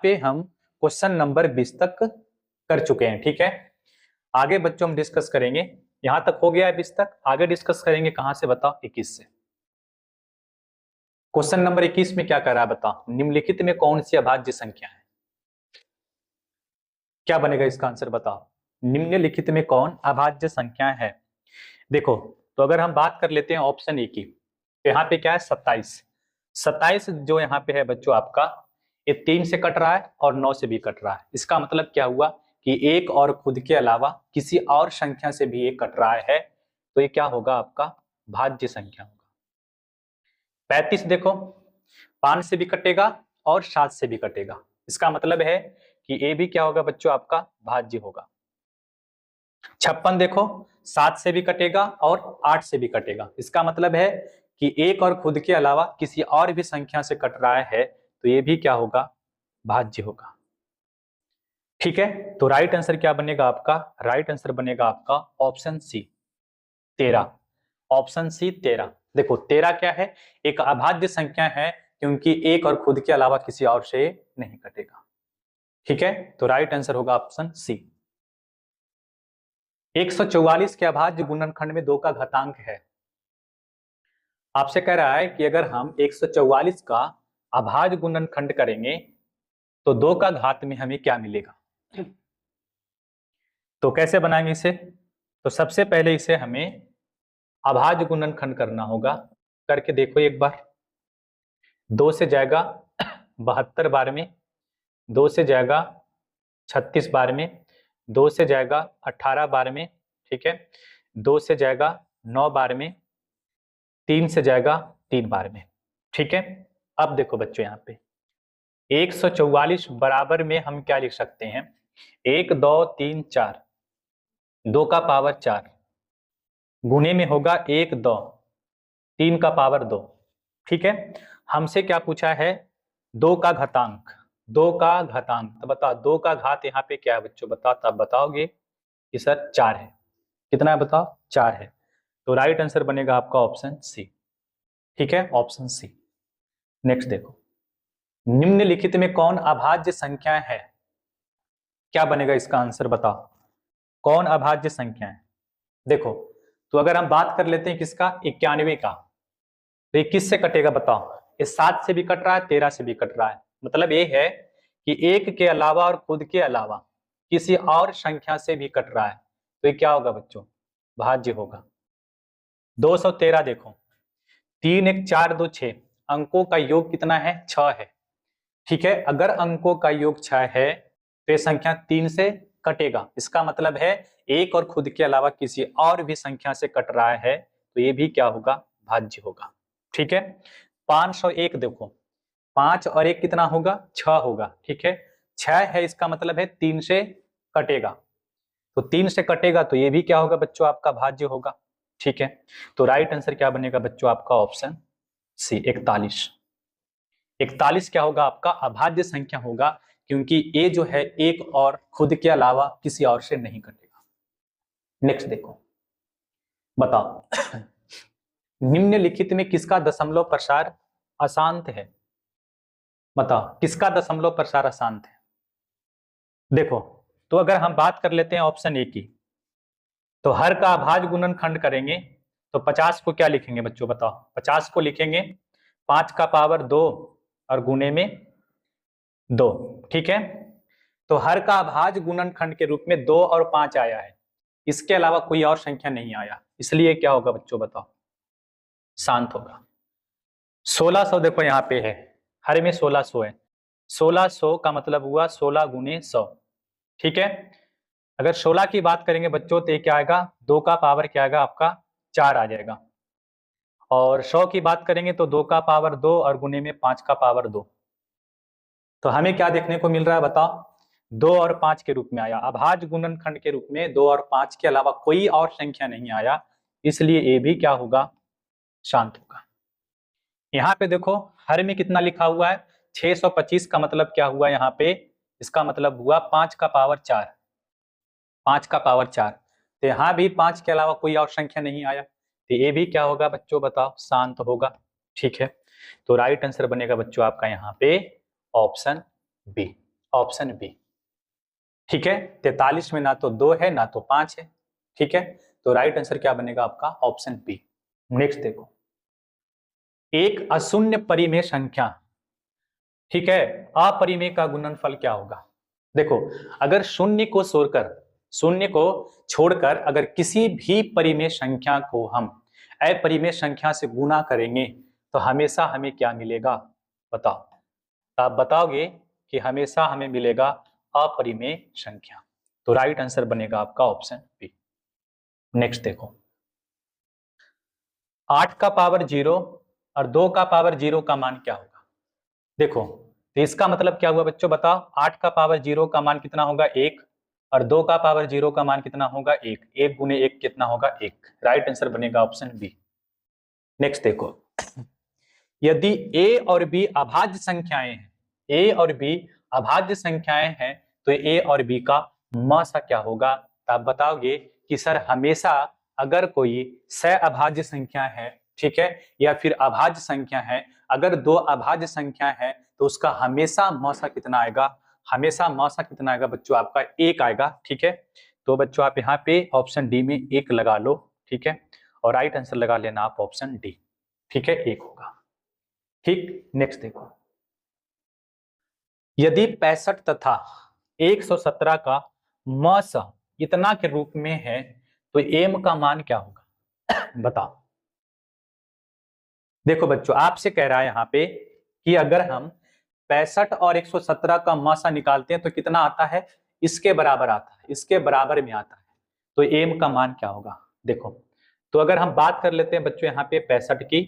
पे हम question number 20 तक कर चुके हैं। ठीक है, आगे बच्चों हम डिस्कस करेंगे। यहां तक हो गया है 20 तक, आगे डिस्कस करेंगे कहां से बताओ, 21 से। क्वेश्चन नंबर 21 में क्या कर रहा है बताओ, निम्नलिखित में कौन सी अभाज्य संख्या है। क्या बनेगा इसका आंसर बताओ, निम्नलिखित में कौन अभाज्य संख्या है। देखो, तो अगर हम बात कर लेते हैं ऑप्शन ए की, तो यहाँ पे क्या है 27। 27 जो यहाँ पे है बच्चों आपका, ये 3 से कट रहा है और 9 से भी कट रहा है। इसका मतलब क्या हुआ कि एक और खुद के अलावा किसी और संख्या से भी एक कट रहा है, तो ये क्या होगा आपका भाज्य संख्या होगा। 35 देखो 5 से भी कटेगा और 7 से भी कटेगा, इसका मतलब है कि ये भी क्या होगा बच्चों आपका भाज्य होगा। 56 देखो 7 से भी कटेगा और 8 से भी कटेगा, इसका मतलब है कि एक और खुद के अलावा किसी और भी संख्या से कट रहा है, तो ये भी क्या होगा भाज्य होगा। ठीक है, तो राइट आंसर क्या बनेगा आपका, राइट आंसर बनेगा आपका ऑप्शन सी 13। Option C 13। देखो 13 क्या है, एक अभाज्य संख्या है क्योंकि एक और खुद के अलावा किसी और से नहीं कटेगा। ठीक है, तो राइट आंसर होगा ऑप्शन सी। 144 के अभाज्य गुणनखंड में 2 का घातांक है। आपसे कह रहा है कि अगर हम 144 का अभाज्य गुणनखंड करेंगे तो 2 का घात में हमें क्या मिलेगा। तो कैसे बनाएंगे इसे, तो सबसे पहले इसे हमें अभाज्य गुणनखंड करना होगा। करके देखो एक बार, 2 से जाएगा 72 बार में, 2 से जाएगा 36 बार में, 2 से जाएगा 18 बार में, ठीक है, 2 से जाएगा 9 बार में, 3 से जाएगा 3 बार में। ठीक है, अब देखो बच्चों यहाँ पे 144 बराबर में हम क्या लिख सकते हैं, 1 2 3 4, 2 का पावर 4 गुने में होगा 1 2 3 का पावर 2। ठीक है, हमसे क्या पूछा है 2 का घातांक, 2 का घातांक, तो बताओ 2 का घात यहाँ पे क्या है बच्चों, बताओ तब बताओगे कि सर 4 है। कितना है बताओ, 4 है। तो राइट आंसर बनेगा आपका ऑप्शन सी। ठीक है, ऑप्शन सी। नेक्स्ट देखो, निम्नलिखित में कौन अभाज्य संख्या है। क्या बनेगा इसका आंसर बताओ, कौन अभाज्य संख्या है। देखो, तो अगर हम बात कर लेते हैं किसका, 91 का, तो ये किस से कटेगा बताओ, ये 7 से भी कट रहा है, 13 से भी कट रहा है। मतलब ये है कि एक के अलावा और खुद के अलावा किसी और संख्या से भी कट रहा है, तो ये क्या होगा बच्चों, भाज्य होगा। 213 देखो, 3 1 4 2 6, अंकों का योग कितना है, 6 है। ठीक है, अगर अंकों का योग 6 है तो ये संख्या 3 से कटेगा, इसका मतलब है एक और खुद के अलावा किसी और भी संख्या से कट रहा है, तो ये भी क्या होगा, भाज्य होगा। ठीक है, 501 देखो, 5 और 1 कितना होगा, 6 होगा। ठीक है, 6 है, इसका मतलब है 3 से कटेगा, तो 3 से कटेगा तो ये भी क्या होगा बच्चों आपका भाज्य होगा। ठीक है, तो राइट आंसर क्या बनेगा बच्चों आपका ऑप्शन सी 41। 41 क्या होगा आपका अभाज्य संख्या होगा, क्योंकि ये जो है एक और खुद के अलावा किसी और से नहीं कटेगा। नेक्स्ट देखो, बताओ निम्नलिखित में किसका दशमलव प्रसार अशांत है। बताओ किसका दशमलव प्रसार अशांत है। देखो, तो अगर हम बात कर लेते हैं ऑप्शन ए की, तो हर का अभाज्य गुणनखंड करेंगे तो 50 को क्या लिखेंगे बच्चों बताओ, 50 को लिखेंगे 5 का पावर 2 और गुणे में 2। ठीक है, तो हर का अभाज्य गुणनखंड के रूप में 2 और 5 आया है, इसके अलावा कोई और संख्या नहीं आया, इसलिए क्या होगा बच्चों बताओ, शांत होगा। 1600 देखो यहाँ पे है, हर में 1600 है, 1600 का मतलब हुआ 16 गुने 100। ठीक है, अगर 16 की बात करेंगे बच्चों तो ये क्या आएगा, 2 का पावर क्या आएगा आपका 4 आ जाएगा, और 100 की बात करेंगे तो 2 का पावर 2 और गुने में 5 का पावर 2। तो हमें क्या देखने को मिल रहा है बताओ, 2 और 5 के रूप में आया, अभाज्य गुणनखंड के रूप में 2 और 5 के अलावा कोई और संख्या नहीं आया, इसलिए ये भी क्या होगा, शांत होगा। यहाँ पे देखो हर में कितना लिखा हुआ है 625, का मतलब क्या हुआ यहाँ पे, इसका मतलब हुआ 5 का पावर 4, 5 का पावर 4, तो यहाँ भी 5 के अलावा कोई और संख्या नहीं आया, तो ये भी क्या होगा बच्चों बताओ, शांत होगा। ठीक है, तो राइट आंसर बनेगा बच्चों आपका यहाँ पे ऑप्शन बी। Option B. ठीक है, 43 में ना तो 2 है ना तो 5 है। ठीक है, तो राइट आंसर क्या बनेगा आपका? Option B. नेक्स्ट देखो, एक अशून्य परिमेय संख्या, ठीक है, अपरिमेय का गुणनफल क्या होगा? देखो, अगर शून्य को छोड़कर अगर किसी भी परिमेय संख्या को हम अपरिमेय संख्या से गुना करेंगे तो हमेशा हमें क्या मिलेगा? बताओ। तो आप बताओगे कि हमेशा हमें मिलेगा अपरिमेय संख्या। तो राइट आंसर बनेगा आपका ऑप्शन बी। नेक्स्ट देखो, 8 का पावर 0 और 2 का पावर 0 का मान क्या होगा? देखो, तो इसका मतलब क्या हुआ बच्चों? बताओ, 8 का पावर 0 का मान कितना होगा? 1। और 2 का पावर 0 का मान कितना होगा? 1। 1 गुने 1 कितना होगा? 1। राइट आंसर बनेगा ऑप्शन बी। नेक्स्ट देखो, यदि a और b अभाज्य संख्याएं हैं, a और b अभाज्य संख्याएं हैं, तो a और b का मौसा क्या होगा? तो आप बताओगे कि सर हमेशा अगर कोई सहअभाज्य संख्या है, ठीक है, या फिर अभाज्य संख्या है, अगर दो अभाज्य संख्या है तो उसका हमेशा मौसा कितना आएगा? हमेशा मौसा कितना आएगा बच्चों? आपका 1 आएगा। ठीक है, तो बच्चों आप यहाँ पे ऑप्शन डी में 1 लगा लो। ठीक है, और राइट आंसर लगा लेना आप ऑप्शन डी। ठीक है, 1 होगा। ठीक, नेक्स्ट देखो, यदि 65 तथा 117 का मौसा इतना के रूप में है तो m का मान क्या होगा? बताओ। देखो बच्चों, आपसे कह रहा है यहाँ पे कि अगर हम 65 और 117 का मौसा निकालते हैं तो कितना आता है? इसके बराबर आता है, इसके बराबर में आता है। तो m का मान क्या होगा? देखो, तो अगर हम बात कर लेते हैं बच्चों यहाँ पे 65 की,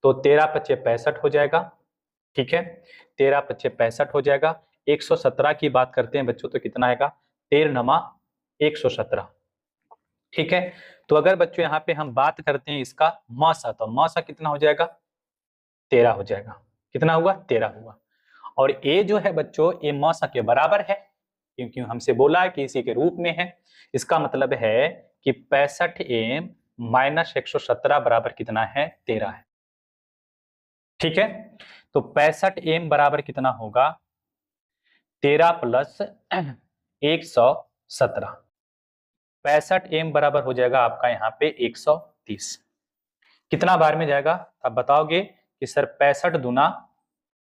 तो 13 पचे 65 हो जाएगा। ठीक है, 13 पचे 65 हो जाएगा। 117 की बात करते हैं बच्चों तो कितना आएगा? 13 नमा 117। ठीक है, तो अगर बच्चों यहाँ पे हम बात करते हैं इसका मौसा, तो मौसा कितना हो जाएगा? 13 हो जाएगा। कितना हुआ? 13 हुआ। और ए जो है बच्चों, ए मौसा के बराबर है, क्योंकि हमसे बोला है कि इसी के रूप में है। इसका मतलब है कि 65m माइनस 117 बराबर कितना है? 13 है। ठीक है, तो 65m बराबर कितना होगा? 13 प्लस 117। 65m बराबर हो जाएगा आपका यहाँ पे 130। कितना बार में जाएगा? आप बताओगे कि सर 65 दूना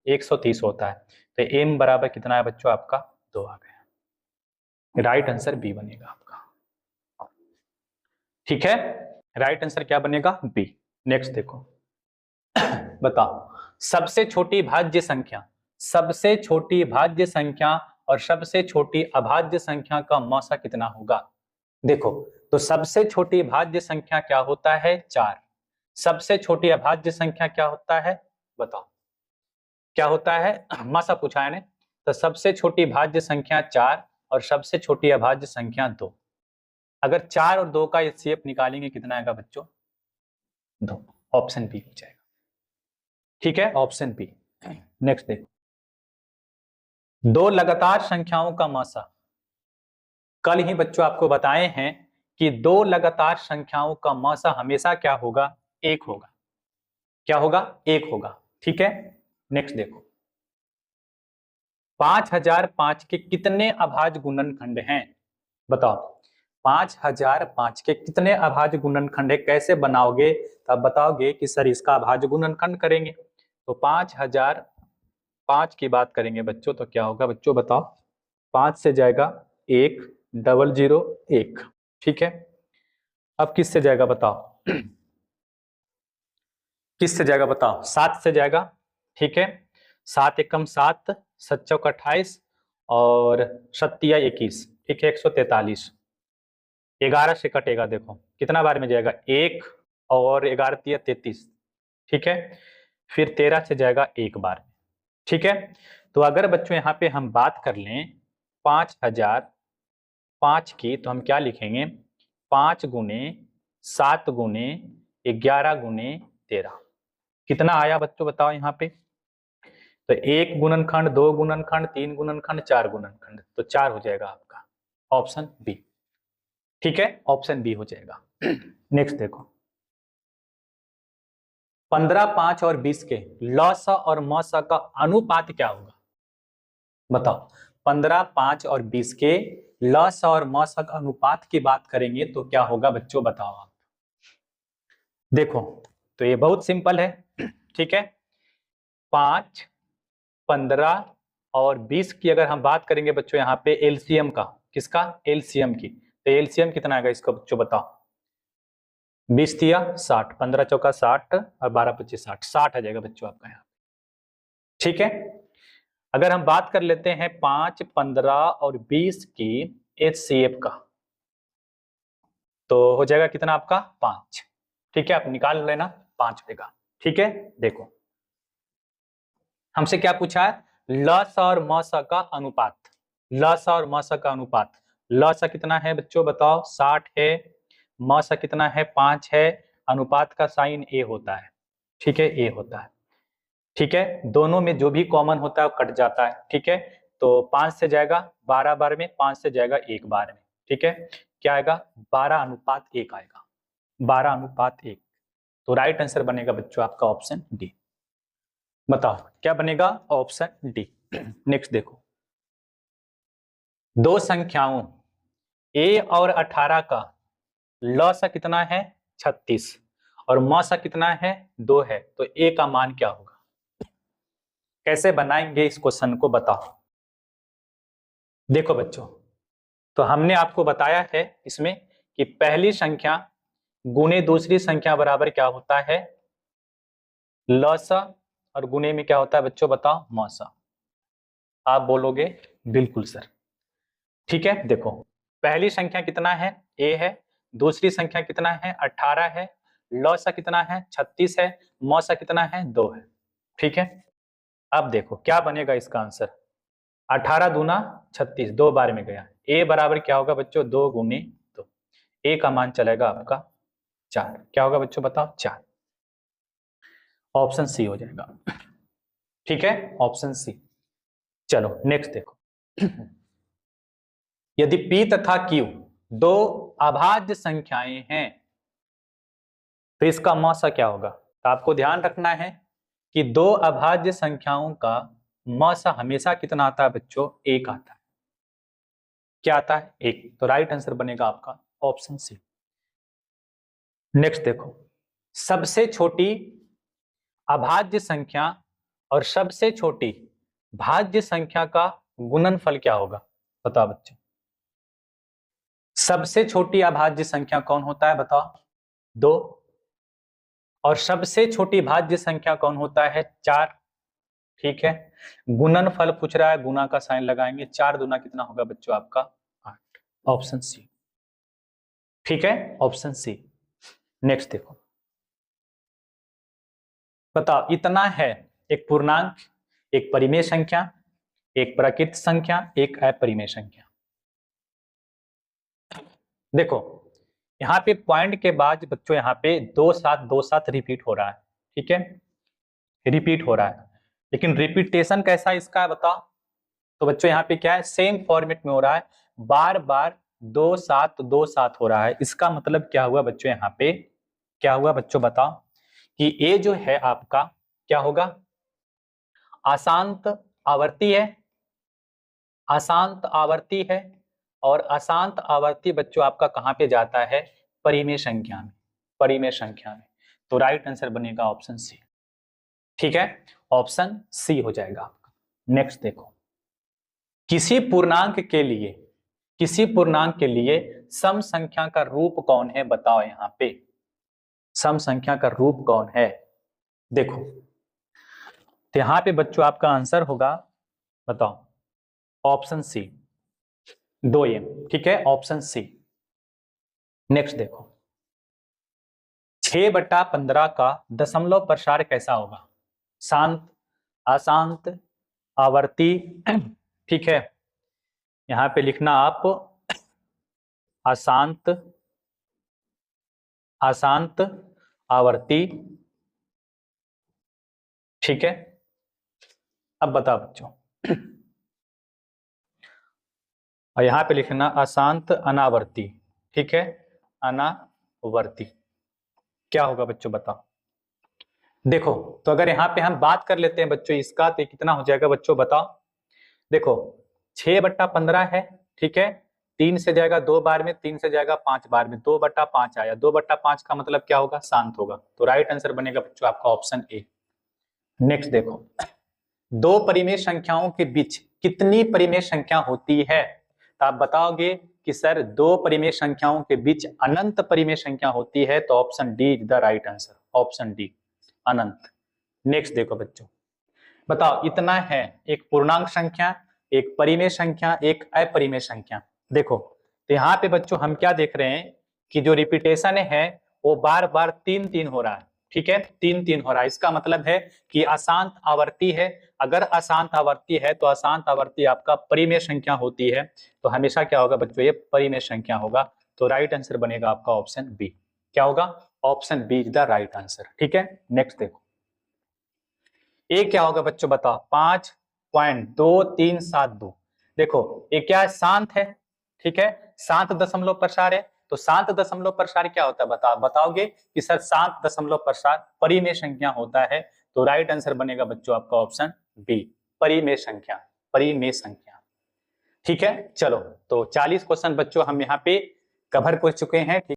130 होता है, तो m बराबर कितना है बच्चों? आपका 2 आ गया। राइट आंसर बी बनेगा आपका। ठीक है, राइट आंसर क्या बनेगा? बी। नेक्स्ट देखो, बताओ, सबसे छोटी भाज्य संख्या, सबसे छोटी भाज्य संख्या और सबसे छोटी अभाज्य संख्या का मौसा कितना होगा? देखो, तो सबसे छोटी भाज्य संख्या क्या होता है? 4। सबसे छोटी अभाज्य संख्या क्या होता है? बताओ क्या होता है? मौसा पूछा है ने, तो सबसे छोटी भाज्य संख्या 4 और सबसे छोटी अभाज्य संख्या 2। अगर 4 और 2 का एचसीएफ निकालेंगे कितना आएगा बच्चों? 2। ऑप्शन बी हो जाएगा। ठीक है, ऑप्शन बी। नेक्स्ट देखो, दो लगातार संख्याओं का मौसा, कल ही बच्चों आपको बताए हैं कि दो लगातार संख्याओं का मौसा हमेशा क्या होगा? 1 होगा। क्या होगा? 1 होगा। ठीक है, नेक्स्ट देखो, 5005 के कितने अभाज्य गुणनखंड हैं? बताओ, 5005 के कितने अभाज्य गुणनखंड है? कैसे बनाओगे? तब बताओगे कि सर इसका अभाज्य गुणनखंड करेंगे। तो 5005 की बात करेंगे बच्चों तो क्या होगा बच्चों? बताओ, 5 से जाएगा 1, 001। ठीक है, अब किससे जाएगा बताओ? किससे जाएगा बताओ? 7 से जाएगा। ठीक है, 7 एकम 7, 7 चौक 28 और 7 तिया 21। ठीक है, 143। 11 से कटेगा, देखो कितना बार में जाएगा? 1 और 11 तिया 33। ठीक है, फिर 13 से जाएगा 1 बार। ठीक है, तो अगर बच्चों यहाँ पे हम बात कर लें 5005 की, तो हम क्या लिखेंगे? 5 गुने 7 गुने 11 गुने 13। कितना आया बच्चों बताओ यहाँ पे? तो 1 गुणनखंड, 2 गुणनखंड, 3 गुणनखंड, 4 गुणनखंड, तो 4 हो जाएगा आपका ऑप्शन बी। ठीक है, ऑप्शन बी हो जाएगा। नेक्स्ट देखो, 15, 5 और 20 के लौसा और मौसा का अनुपात क्या होगा? बताओ, 15, 5 और 20 के लसा और मसा का अनुपात की बात करेंगे तो क्या होगा बच्चों, बताओ आप। देखो तो ये बहुत सिंपल है, ठीक है। 5, 15 और 20 की अगर हम बात करेंगे बच्चों यहाँ पे एलसीएम का, किसका, एलसीएम की, तो एलसीएम कितना आएगा इसका बच्चों बताओ। 20 दिया 60, 15 चौका 60 और 12 25 60, 60 आ जाएगा बच्चों आपका यहाँ, ठीक है। अगर हम बात कर लेते हैं 5, 15 और 20 की HCF का, तो हो जाएगा कितना आपका 5, ठीक है। आप निकाल लेना 5 होगा, ठीक है। देखो हमसे क्या पूछा है, लसा और मसा का अनुपात, लसा और मसा का अनुपात। लसा कितना है बच्चों बताओ, 60 है। मसा कितना है, 5 है। अनुपात का साइन ए होता है, ठीक है, ए होता है, ठीक है। दोनों में जो भी कॉमन होता है वो कट जाता है, ठीक है। तो 5 से जाएगा 12 बार में, 5 से जाएगा 1 बार में, ठीक है। क्या आएगा, 12:1 आएगा, 12:1। तो राइट आंसर बनेगा बच्चों आपका ऑप्शन डी। बताओ क्या बनेगा, ऑप्शन डी। नेक्स्ट देखो, दो संख्याओं a और 18 का लसा कितना है 36 और मसा कितना है 2 है, तो a का मान क्या होगा। कैसे बनाएंगे इस क्वेश्चन को, बताओ। देखो बच्चों, तो हमने आपको बताया है इसमें कि पहली संख्या गुने दूसरी संख्या बराबर क्या होता है, लसा, और गुने में क्या होता है बच्चों बताओ, मसा। आप बोलोगे बिल्कुल सर, ठीक है। देखो पहली संख्या कितना है, a है। दूसरी संख्या कितना है, 18 है। लसा कितना है 36 है। मसा कितना है 2 है, ठीक है। अब देखो क्या बनेगा इसका आंसर, 18 दूना 36, 2 बार में गया। a बराबर क्या होगा बच्चों, 2 गुने 2। a का मान चलेगा आपका 4। क्या होगा बच्चों बताओ, 4। ऑप्शन सी हो जाएगा, ठीक है, ऑप्शन सी। चलो नेक्स्ट देखो, यदि p तथा q दो अभाज्य संख्याएं हैं तो इसका मौसा क्या होगा। तो आपको ध्यान रखना है कि दो अभाज्य संख्याओं का मौसा हमेशा कितना आता है बच्चों, 1 आता है। क्या आता है, 1। तो राइट आंसर बनेगा आपका ऑप्शन सी। नेक्स्ट देखो, सबसे छोटी अभाज्य संख्या और सबसे छोटी भाज्य संख्या का गुणनफल क्या होगा, बताओ बच्चों। सबसे छोटी अभाज्य संख्या कौन होता है बताओ, 2। और सबसे छोटी भाज्य संख्या कौन होता है, 4, ठीक है। गुणनफल पूछ रहा है, गुना का साइन लगाएंगे, 4 दूना कितना होगा बच्चों आपका 8। ऑप्शन सी, ठीक है, ऑप्शन सी। नेक्स्ट देखो, बताओ इतना है एक पूर्णांक, एक परिमेय संख्या, एक प्राकृत संख्या, एक अपरिमेय संख्या। देखो यहाँ पे पॉइंट के बाद बच्चों यहाँ पे 2 7 2 7 रिपीट हो रहा है, ठीक है, रिपीट हो रहा है। लेकिन रिपीटेशन कैसा इसका है बताओ। तो बच्चों यहाँ पे क्या है, सेम फॉर्मेट में हो रहा है, बार बार 2 7 2 7 हो रहा है। इसका मतलब क्या हुआ बच्चों, यहाँ पे क्या हुआ बच्चों बताओ, कि ये जो है आपका क्या होगा, अशांत आवर्ती है, अशांत आवर्ती है। और अशांत आवर्ती बच्चों आपका कहां पे जाता है, परिमेय संख्या में, परिमेय संख्या में। तो राइट आंसर बनेगा ऑप्शन सी, ठीक है, ऑप्शन सी हो जाएगा आपका। नेक्स्ट देखो, किसी पूर्णांक के लिए, किसी पूर्णांक के लिए सम संख्या का रूप कौन है, बताओ यहाँ पे सम संख्या का रूप कौन है। देखो तो यहाँ पे बच्चों आपका आंसर होगा, बताओ, ऑप्शन सी 2m, ठीक है, ऑप्शन सी। नेक्स्ट देखो, 6/15 का दशमलव प्रसार कैसा होगा, शांत, अशांत, आवर्ती, ठीक है। यहां पे लिखना आप अशांत, अशांत, आवर्ती, ठीक है। अब बताओ बच्चों, और यहां पे लिखना अशांत अनावर्ती, ठीक है, अनावर्ती। क्या होगा बच्चों बताओ। देखो तो अगर यहाँ पे हम बात कर लेते हैं बच्चों इसका, तो कितना हो जाएगा बच्चों बताओ। देखो 6/15 है, ठीक है। 3 से जाएगा 2 बार में, 3 से जाएगा 5 बार में, 2/5 आया। 2/5 का मतलब क्या होगा? शांत होगा। तो राइट आंसर बनेगा बच्चों आपका ऑप्शन ए। नेक्स्ट देखो, दो परिमेय संख्याओं के बीच कितनी परिमेय संख्या होती है? तो आप बताओगे कि सर दो परिमेय संख्याओं के बीच अनंत परिमेय संख्या होती है, तो option D is the right answer, option D Anant. Next देखो बच्चों, बताओ इतना है, एक पूर्णांक संख्या, एक परिमेय संख्या, एक अपरिमेय संख्या। देखो तो यहाँ पे बच्चों हम क्या देख रहे हैं कि जो रिपीटेशन है वो बार बार 3-3 हो रहा है, ठीक है, 3-3 हो रहा है। इसका मतलब है कि अशांत आवर्ती है। अगर अशांत आवर्ती है तो अशांत आवर्ती आपका परिमेय संख्या होती है, तो हमेशा क्या होगा बच्चों? ये परिमेय संख्या होगा। तो राइट आंसर बनेगा आपका ऑप्शन बी। क्या होगा? Option B is the right answer, ठीक है। नेक्स्ट देखो, ये क्या होगा बच्चों? बताओ, 5.2372। देखो ये क्या है? शांत है, ठीक है, शांत दशमलव प्रसार है। तो शांत दशमलव प्रसार क्या होता है? बताओगे कि सर शांत दशमलव प्रसार परिमेय संख्या होता है। तो राइट आंसर बनेगा बच्चों आपका ऑप्शन बी, परिमेय संख्या, परिमेय संख्या, ठीक है। चलो, तो 40 क्वेश्चन बच्चों हम यहाँ पे कवर कर चुके हैं, ठीक।